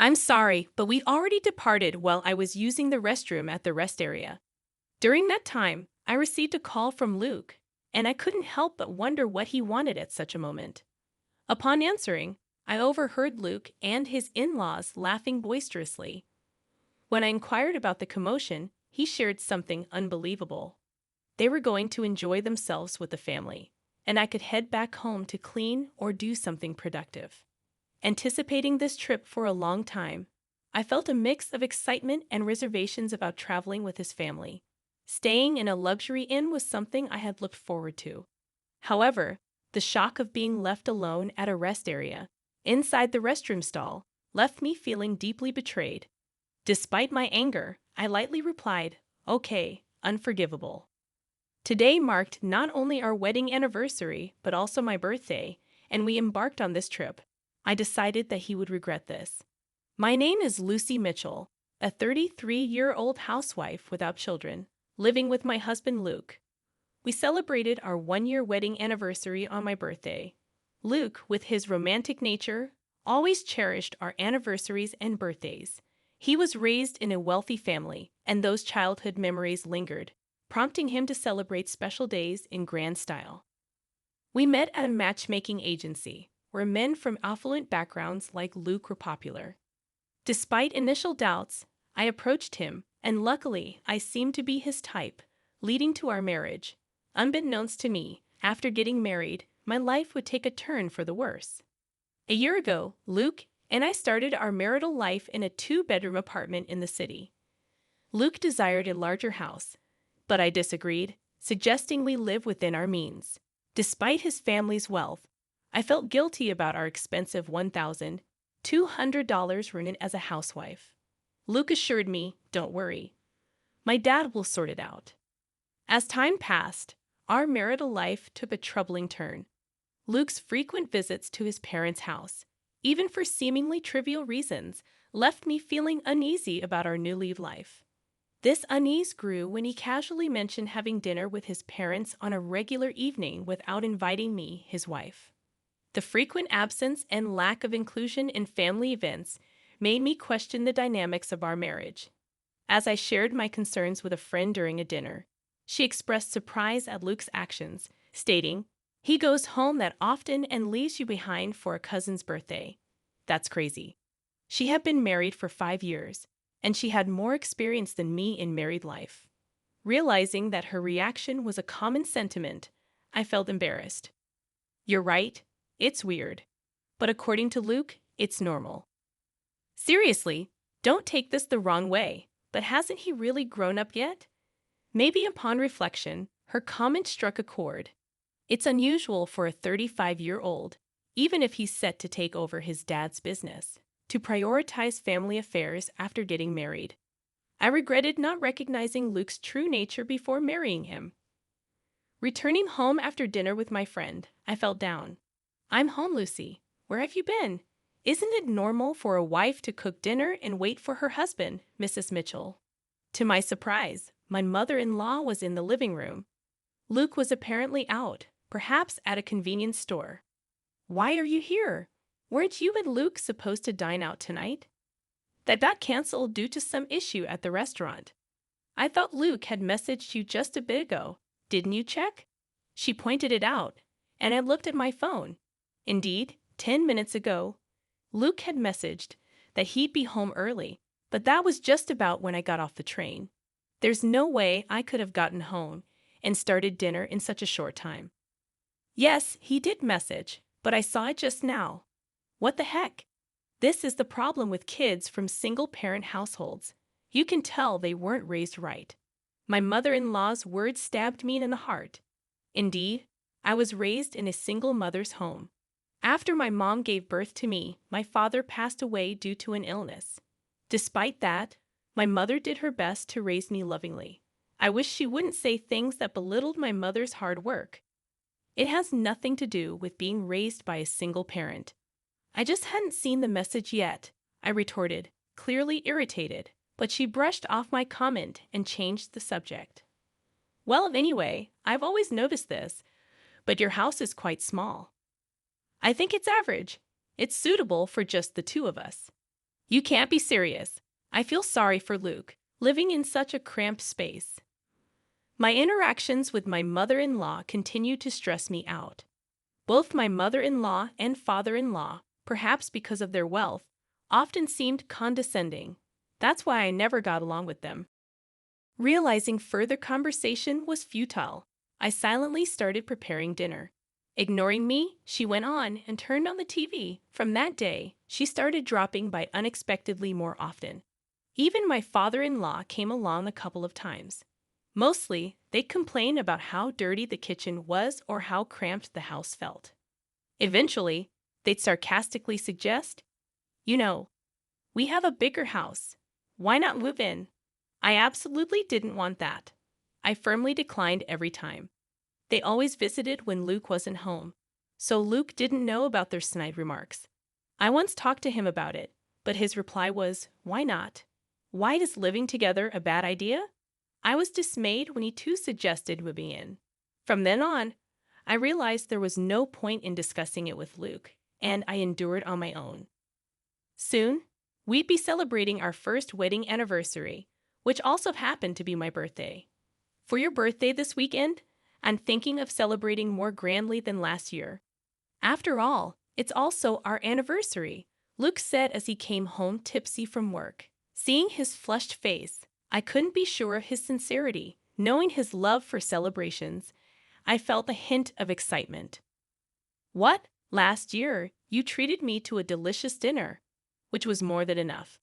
I'm sorry, but we already departed while I was using the restroom at the rest area. During that time, I received a call from Luke, and I couldn't help but wonder what he wanted at such a moment. Upon answering, I overheard Luke and his in-laws laughing boisterously. When I inquired about the commotion, he shared something unbelievable. They were going to enjoy themselves with the family, and I could head back home to clean or do something productive. Anticipating this trip for a long time, I felt a mix of excitement and reservations about traveling with his family. Staying in a luxury inn was something I had looked forward to. However, the shock of being left alone at a rest area, inside the restroom stall, left me feeling deeply betrayed. Despite my anger, I lightly replied, "Okay, unforgivable." Today marked not only our wedding anniversary, but also my birthday, and we embarked on this trip. I decided that he would regret this. My name is Lucy Mitchell, a 33-year-old housewife without children, living with my husband Luke. We celebrated our one-year wedding anniversary on my birthday. Luke, with his romantic nature, always cherished our anniversaries and birthdays. He was raised in a wealthy family, and those childhood memories lingered, prompting him to celebrate special days in grand style. We met at a matchmaking agency, where men from affluent backgrounds like Luke were popular. Despite initial doubts, I approached him, and luckily I seemed to be his type, leading to our marriage. Unbeknownst to me, after getting married, my life would take a turn for the worse. A year ago, Luke and I started our marital life in a 2-bedroom apartment in the city. Luke desired a larger house, but I disagreed, suggesting we live within our means. Despite his family's wealth, I felt guilty about our expensive $1,200 rent as a housewife. Luke assured me, "Don't worry. My dad will sort it out." As time passed, our marital life took a troubling turn. Luke's frequent visits to his parents' house, even for seemingly trivial reasons, left me feeling uneasy about our new life. This unease grew when he casually mentioned having dinner with his parents on a regular evening without inviting me, his wife. The frequent absence and lack of inclusion in family events made me question the dynamics of our marriage. As I shared my concerns with a friend during a dinner, she expressed surprise at Luke's actions, stating, "He goes home that often and leaves you behind for a cousin's birthday. That's crazy." She had been married for 5 years, and she had more experience than me in married life. Realizing that her reaction was a common sentiment, I felt embarrassed. "You're right, it's weird. But according to Luke, it's normal." Seriously, don't take this the wrong way, but hasn't he really grown up yet? Maybe upon reflection, her comment struck a chord. It's unusual for a 35-year-old, even if he's set to take over his dad's business, to prioritize family affairs after getting married. I regretted not recognizing Luke's true nature before marrying him. Returning home after dinner with my friend, I felt down. "I'm home, Lucy. Where have you been? Isn't it normal for a wife to cook dinner and wait for her husband, Mrs. Mitchell?" To my surprise, my mother-in-law was in the living room. Luke was apparently out, perhaps at a convenience store. "Why are you here? Weren't you and Luke supposed to dine out tonight?" "That got canceled due to some issue at the restaurant." "I thought Luke had messaged you just a bit ago. Didn't you check?" She pointed it out, and I looked at my phone. Indeed, 10 minutes ago, Luke had messaged that he'd be home early, but that was just about when I got off the train. There's no way I could have gotten home and started dinner in such a short time. Yes, he did message, but I saw it just now. What the heck? This is the problem with kids from single-parent households. You can tell they weren't raised right. My mother-in-law's words stabbed me in the heart. Indeed, I was raised in a single mother's home. After my mom gave birth to me, my father passed away due to an illness. Despite that, my mother did her best to raise me lovingly. I wish she wouldn't say things that belittled my mother's hard work. It has nothing to do with being raised by a single parent. "I just hadn't seen the message yet," I retorted, clearly irritated, but she brushed off my comment and changed the subject. "Well, anyway, I've always noticed this, but your house is quite small." "I think it's average. It's suitable for just the two of us." You can't be serious. I feel sorry for Luke, living in such a cramped space. My interactions with my mother-in-law continue to stress me out. Both my mother-in-law and father-in-law, perhaps because of their wealth, often seemed condescending. That's why I never got along with them. Realizing further conversation was futile, I silently started preparing dinner. Ignoring me, she went on and turned on the TV. From that day, she started dropping by unexpectedly more often. Even my father-in-law came along a couple of times. Mostly, they'd complain about how dirty the kitchen was or how cramped the house felt. Eventually, they'd sarcastically suggest, "You know, we have a bigger house. Why not move in?" I absolutely didn't want that. I firmly declined every time. They always visited when Luke wasn't home, so Luke didn't know about their snide remarks. I once talked to him about it, but his reply was, "Why not? Why is living together a bad idea?" I was dismayed when he too suggested moving in. From then on, I realized there was no point in discussing it with Luke, and I endured on my own. Soon, we'd be celebrating our first wedding anniversary, which also happened to be my birthday. For your birthday this weekend, I'm thinking of celebrating more grandly than last year. After all, it's also our anniversary, Luke said as he came home tipsy from work. Seeing his flushed face, I couldn't be sure of his sincerity. Knowing his love for celebrations, I felt a hint of excitement. "What? Last year, you treated me to a delicious dinner," which was more than enough.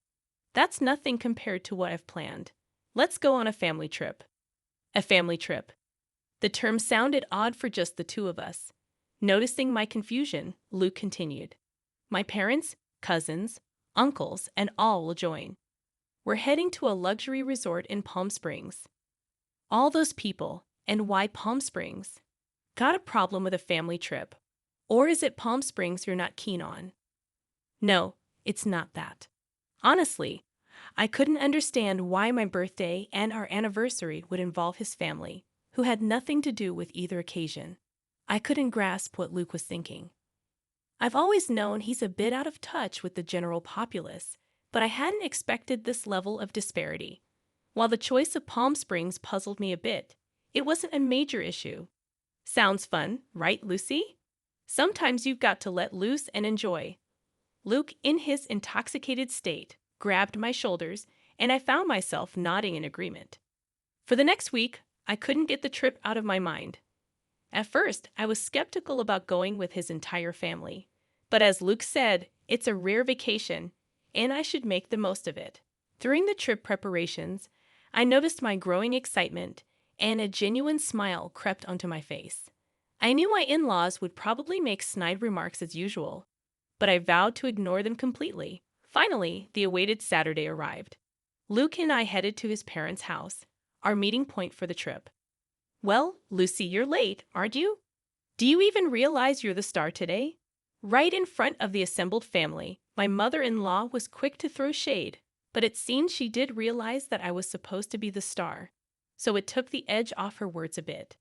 "That's nothing compared to what I've planned. Let's go on a family trip." A family trip. The term sounded odd for just the two of us. Noticing my confusion, Luke continued, "My parents, cousins, uncles, and all will join. We're heading to a luxury resort in Palm Springs." All those people, and why Palm Springs? Got a problem with a family trip? Or is it Palm Springs you're not keen on? No, it's not that. Honestly, I couldn't understand why my birthday and our anniversary would involve his family, who had nothing to do with either occasion. I couldn't grasp what Luke was thinking. I've always known he's a bit out of touch with the general populace, but I hadn't expected this level of disparity. While the choice of Palm Springs puzzled me a bit, it wasn't a major issue. Sounds fun, right, Lucy? Sometimes you've got to let loose and enjoy. Luke, in his intoxicated state, grabbed my shoulders, and I found myself nodding in agreement. For the next week, I couldn't get the trip out of my mind. At first, I was skeptical about going with his entire family. But as Luke said, it's a rare vacation, and I should make the most of it. During the trip preparations, I noticed my growing excitement, and a genuine smile crept onto my face. I knew my in-laws would probably make snide remarks as usual, but I vowed to ignore them completely. Finally, the awaited Saturday arrived. Luke and I headed to his parents' house, our meeting point for the trip. "Well, Lucy, you're late, aren't you? Do you even realize you're the star today?" Right in front of the assembled family, my mother-in-law was quick to throw shade, but it seemed she did realize that I was supposed to be the star, so it took the edge off her words a bit.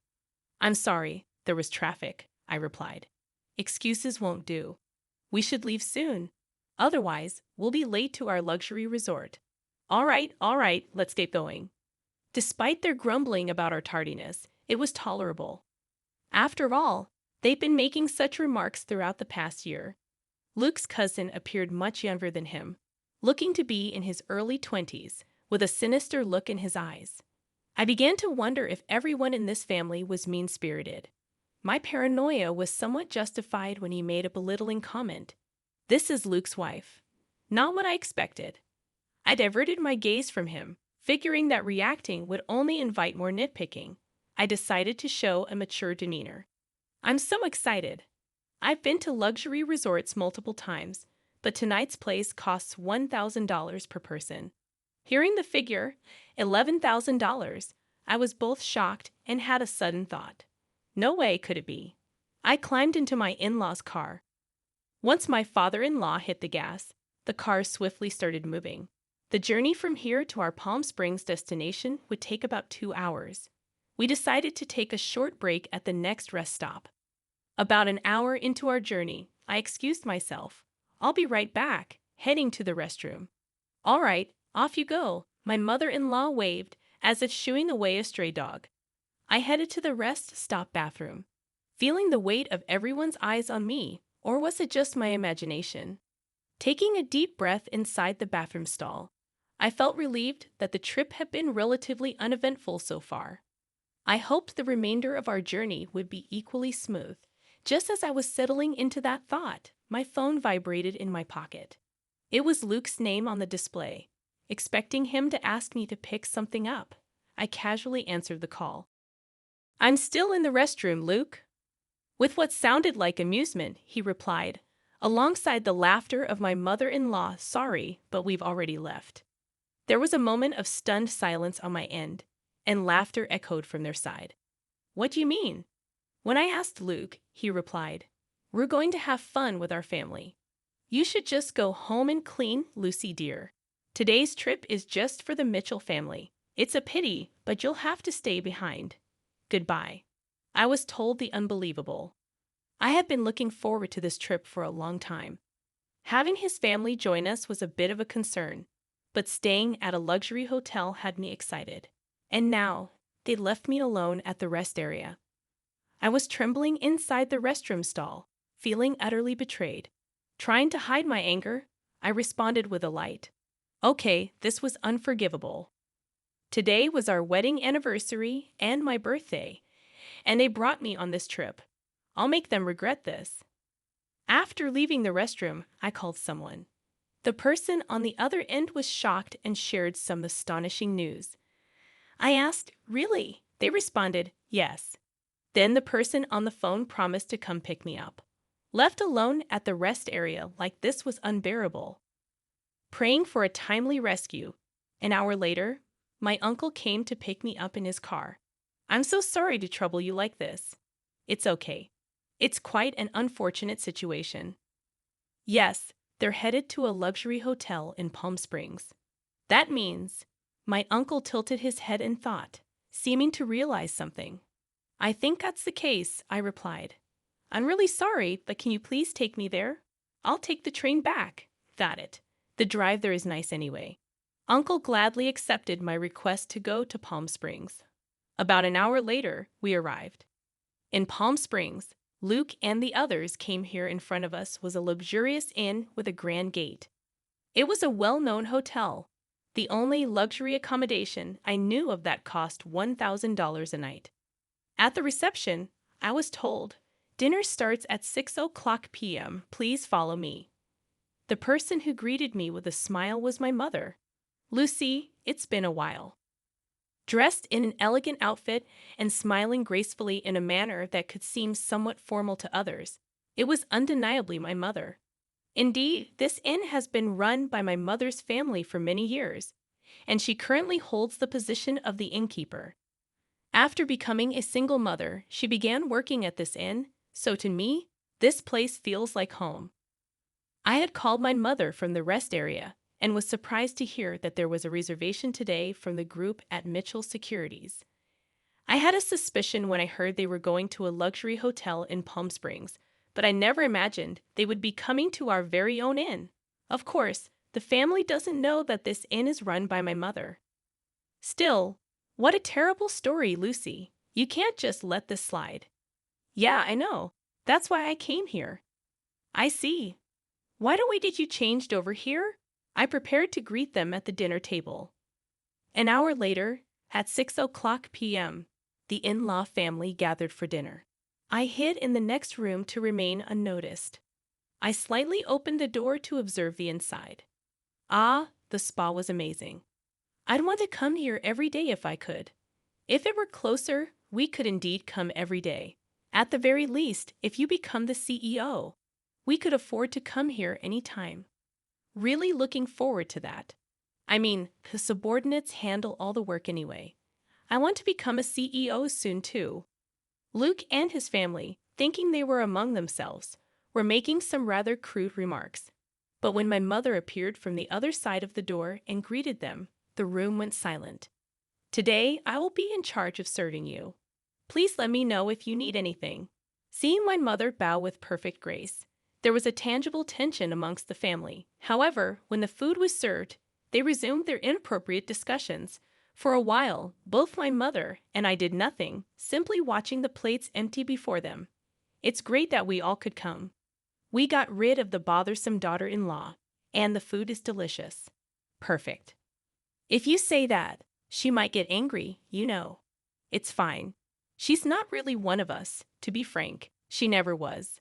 "I'm sorry, there was traffic," I replied. "Excuses won't do. We should leave soon. Otherwise, we'll be late to our luxury resort." All right, let's get going." Despite their grumbling about our tardiness, it was tolerable. After all, they'd been making such remarks throughout the past year. Luke's cousin appeared much younger than him, looking to be in his early 20s, with a sinister look in his eyes. I began to wonder if everyone in this family was mean-spirited. My paranoia was somewhat justified when he made a belittling comment. "This is Luke's wife." Not what I expected. I diverted my gaze from him, figuring that reacting would only invite more nitpicking. I decided to show a mature demeanor. "I'm so excited. I've been to luxury resorts multiple times, but tonight's place costs $1,000 per person." Hearing the figure, $11,000, I was both shocked and had a sudden thought. No way could it be. I climbed into my in-laws' car. Once my father-in-law hit the gas, the car swiftly started moving. The journey from here to our Palm Springs destination would take about 2 hours. We decided to take a short break at the next rest stop. About an hour into our journey, I excused myself. "I'll be right back," heading to the restroom. All right, off you go, my mother-in-law waved, as if shooing away a stray dog. I headed to the rest stop bathroom, feeling the weight of everyone's eyes on me, or was it just my imagination? Taking a deep breath inside the bathroom stall, I felt relieved that the trip had been relatively uneventful so far. I hoped the remainder of our journey would be equally smooth. Just as I was settling into that thought, my phone vibrated in my pocket. It was Luke's name on the display. Expecting him to ask me to pick something up, I casually answered the call. "I'm still in the restroom, Luke." With what sounded like amusement, he replied, alongside the laughter of my mother-in-law, "Sorry, but we've already left." There was a moment of stunned silence on my end, and laughter echoed from their side. "What do you mean?" When I asked Luke, he replied, "We're going to have fun with our family. You should just go home and clean, Lucy dear. Today's trip is just for the Mitchell family. It's a pity, but you'll have to stay behind. Goodbye." I was told the unbelievable. I had been looking forward to this trip for a long time. Having his family join us was a bit of a concern, but staying at a luxury hotel had me excited. And now, they left me alone at the rest area. I was trembling inside the restroom stall, feeling utterly betrayed. Trying to hide my anger, I responded with a light, "Okay, this was unforgivable. Today was our wedding anniversary and my birthday, and they brought me on this trip. I'll make them regret this." After leaving the restroom, I called someone. The person on the other end was shocked and shared some astonishing news. I asked, "Really?" They responded, "Yes." Then the person on the phone promised to come pick me up. Left alone at the rest area like this was unbearable. Praying for a timely rescue, an hour later, my uncle came to pick me up in his car. "I'm so sorry to trouble you like this." "It's okay. It's quite an unfortunate situation." Yes, they're headed to a luxury hotel in Palm Springs. That means, my uncle tilted his head in thought, seeming to realize something. "I think that's the case," I replied. "I'm really sorry, but can you please take me there? I'll take the train back." "Got it. The drive there is nice anyway." Uncle gladly accepted my request to go to Palm Springs. About an hour later, we arrived. In Palm Springs, Luke and the others came here. In front of us was a luxurious inn with a grand gate. It was a well-known hotel, the only luxury accommodation I knew of that cost $1,000 a night. At the reception, I was told, "Dinner starts at 6:00 p.m. Please follow me." The person who greeted me with a smile was my mother. "Lucy, it's been a while." Dressed in an elegant outfit and smiling gracefully in a manner that could seem somewhat formal to others, it was undeniably my mother. Indeed, this inn has been run by my mother's family for many years, and she currently holds the position of the innkeeper. After becoming a single mother, she began working at this inn, so to me, this place feels like home. I had called my mother from the rest area and was surprised to hear that there was a reservation today from the group at Mitchell Securities. I had a suspicion when I heard they were going to a luxury hotel in Palm Springs, but I never imagined they would be coming to our very own inn. Of course, the family doesn't know that this inn is run by my mother. Still, what a terrible story, Lucy. You can't just let this slide. "Yeah, I know. That's why I came here." "I see. Why don't we get you changed over here?" I prepared to greet them at the dinner table. An hour later, at 6:00 p.m., the in-law family gathered for dinner. I hid in the next room to remain unnoticed. I slightly opened the door to observe the inside. Ah, the spa was amazing. I'd want to come here every day if I could. If it were closer, we could indeed come every day. At the very least, if you become the CEO, we could afford to come here any time. Really looking forward to that. I mean, the subordinates handle all the work anyway. I want to become a CEO soon too. Luke and his family, thinking they were among themselves, were making some rather crude remarks. But when my mother appeared from the other side of the door and greeted them, the room went silent. "Today, I will be in charge of serving you. Please let me know if you need anything." Seeing my mother bow with perfect grace, there was a tangible tension amongst the family. However, when the food was served, they resumed their inappropriate discussions. For a while, both my mother and I did nothing, simply watching the plates empty before them. It's great that we all could come. We got rid of the bothersome daughter-in-law, and the food is delicious. Perfect. If you say that, she might get angry, you know. It's fine. She's not really one of us, to be frank. She never was.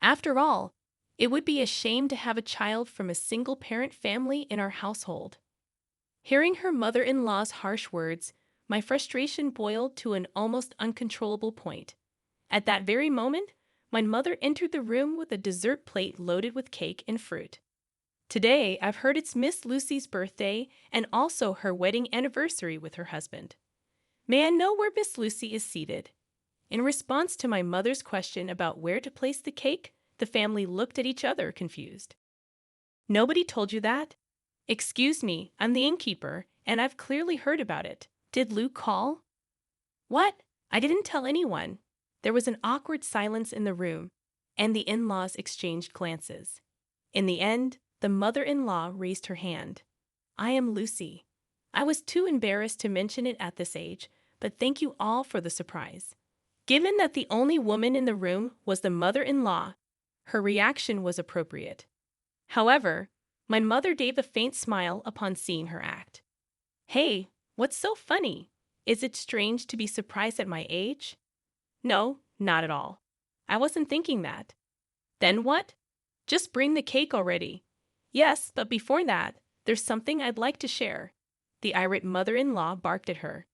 After all, it would be a shame to have a child from a single-parent family in our household. Hearing her mother-in-law's harsh words, my frustration boiled to an almost uncontrollable point. At that very moment, my mother entered the room with a dessert plate loaded with cake and fruit. Today, I've heard it's Miss Lucy's birthday and also her wedding anniversary with her husband. May I know where Miss Lucy is seated? In response to my mother's question about where to place the cake, the family looked at each other confused. Nobody told you that? Excuse me, I'm the innkeeper, and I've clearly heard about it. Did Luke call? What? I didn't tell anyone. There was an awkward silence in the room, and the in-laws exchanged glances. In the end, the mother-in-law raised her hand. I am Lucy. I was too embarrassed to mention it at this age, but thank you all for the surprise. Given that the only woman in the room was the mother-in-law, her reaction was appropriate. However, my mother gave a faint smile upon seeing her act. Hey, what's so funny? Is it strange to be surprised at my age? No, not at all. I wasn't thinking that. Then what? Just bring the cake already. Yes, but before that, there's something I'd like to share. The irate mother-in-law barked at her.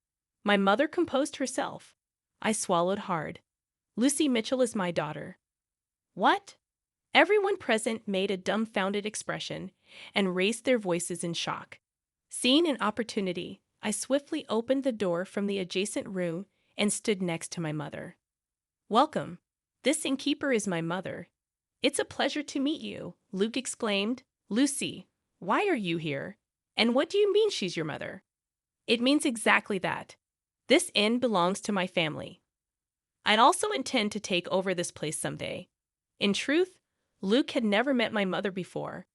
My mother composed herself. I swallowed hard. Lucy Mitchell is my daughter. What? Everyone present made a dumbfounded expression and raised their voices in shock. Seeing an opportunity, I swiftly opened the door from the adjacent room and stood next to my mother. Welcome. This innkeeper is my mother. It's a pleasure to meet you, Luke exclaimed. Lucy, why are you here? And what do you mean she's your mother? It means exactly that. This inn belongs to my family. I'd also intend to take over this place someday. In truth, Luke had never met my mother before.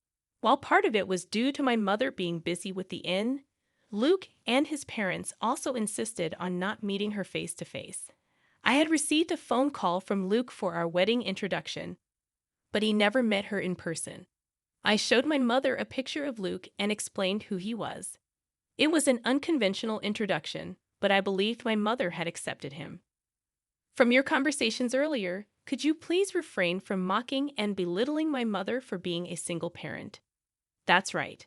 While part of it was due to my mother being busy with the inn, Luke and his parents also insisted on not meeting her face to face. I had received a phone call from Luke for our wedding introduction, but he never met her in person. I showed my mother a picture of Luke and explained who he was. It was an unconventional introduction, but I believed my mother had accepted him. From your conversations earlier, could you please refrain from mocking and belittling my mother for being a single parent? That's right.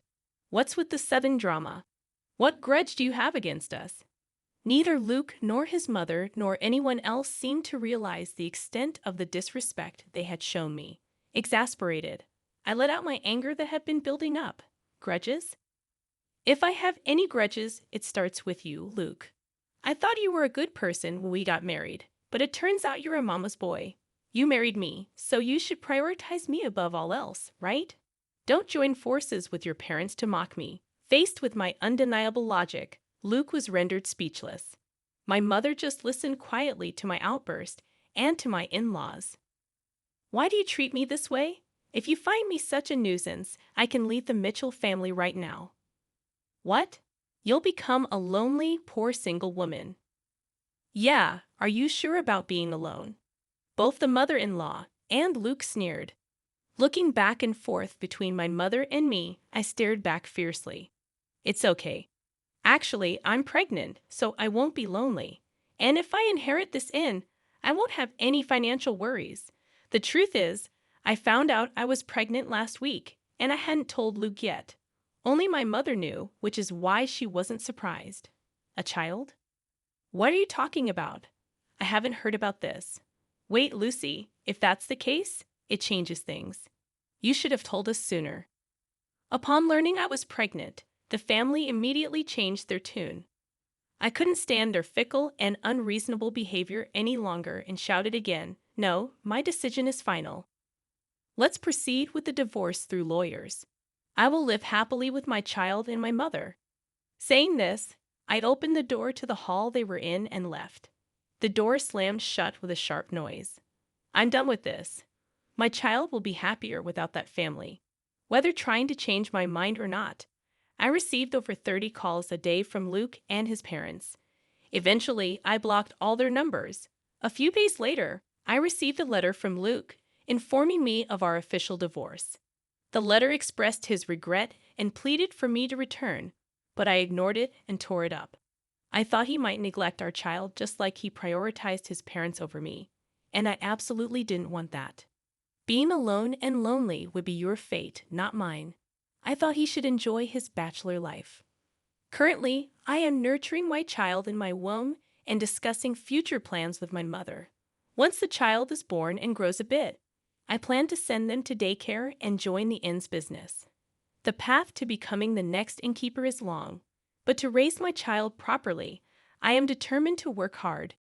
What's with the sudden drama? What grudge do you have against us? Neither Luke nor his mother nor anyone else seemed to realize the extent of the disrespect they had shown me. Exasperated, I let out my anger that had been building up. Grudges? If I have any grudges, it starts with you, Luke. I thought you were a good person when we got married, but it turns out you're a mama's boy. You married me, so you should prioritize me above all else, right? Don't join forces with your parents to mock me. Faced with my undeniable logic, Luke was rendered speechless. My mother just listened quietly to my outburst and to my in-laws. Why do you treat me this way? If you find me such a nuisance, I can leave the Mitchell family right now. What? You'll become a lonely, poor single woman. Yeah, are you sure about being alone? Both the mother-in-law and Luke sneered. Looking back and forth between my mother and me, I stared back fiercely. It's okay. Actually, I'm pregnant, so I won't be lonely. And if I inherit this inn, I won't have any financial worries. The truth is, I found out I was pregnant last week, and I hadn't told Luke yet. Only my mother knew, which is why she wasn't surprised. A child? What are you talking about? I haven't heard about this. Wait, Lucy, if that's the case, it changes things. You should have told us sooner. Upon learning I was pregnant, the family immediately changed their tune. I couldn't stand their fickle and unreasonable behavior any longer and shouted again, No, my decision is final. Let's proceed with the divorce through lawyers. I will live happily with my child and my mother. Saying this, I'd opened the door to the hall they were in and left. The door slammed shut with a sharp noise. I'm done with this. My child will be happier without that family. Whether trying to change my mind or not, I received over 30 calls a day from Luke and his parents. Eventually, I blocked all their numbers. A few days later, I received a letter from Luke informing me of our official divorce. The letter expressed his regret and pleaded for me to return, but I ignored it and tore it up. I thought he might neglect our child just like he prioritized his parents over me, and I absolutely didn't want that. Being alone and lonely would be your fate, not mine. I thought he should enjoy his bachelor life. Currently, I am nurturing my child in my womb and discussing future plans with my mother. Once the child is born and grows a bit, I plan to send them to daycare and join the inn's business. The path to becoming the next innkeeper is long, but to raise my child properly, I am determined to work hard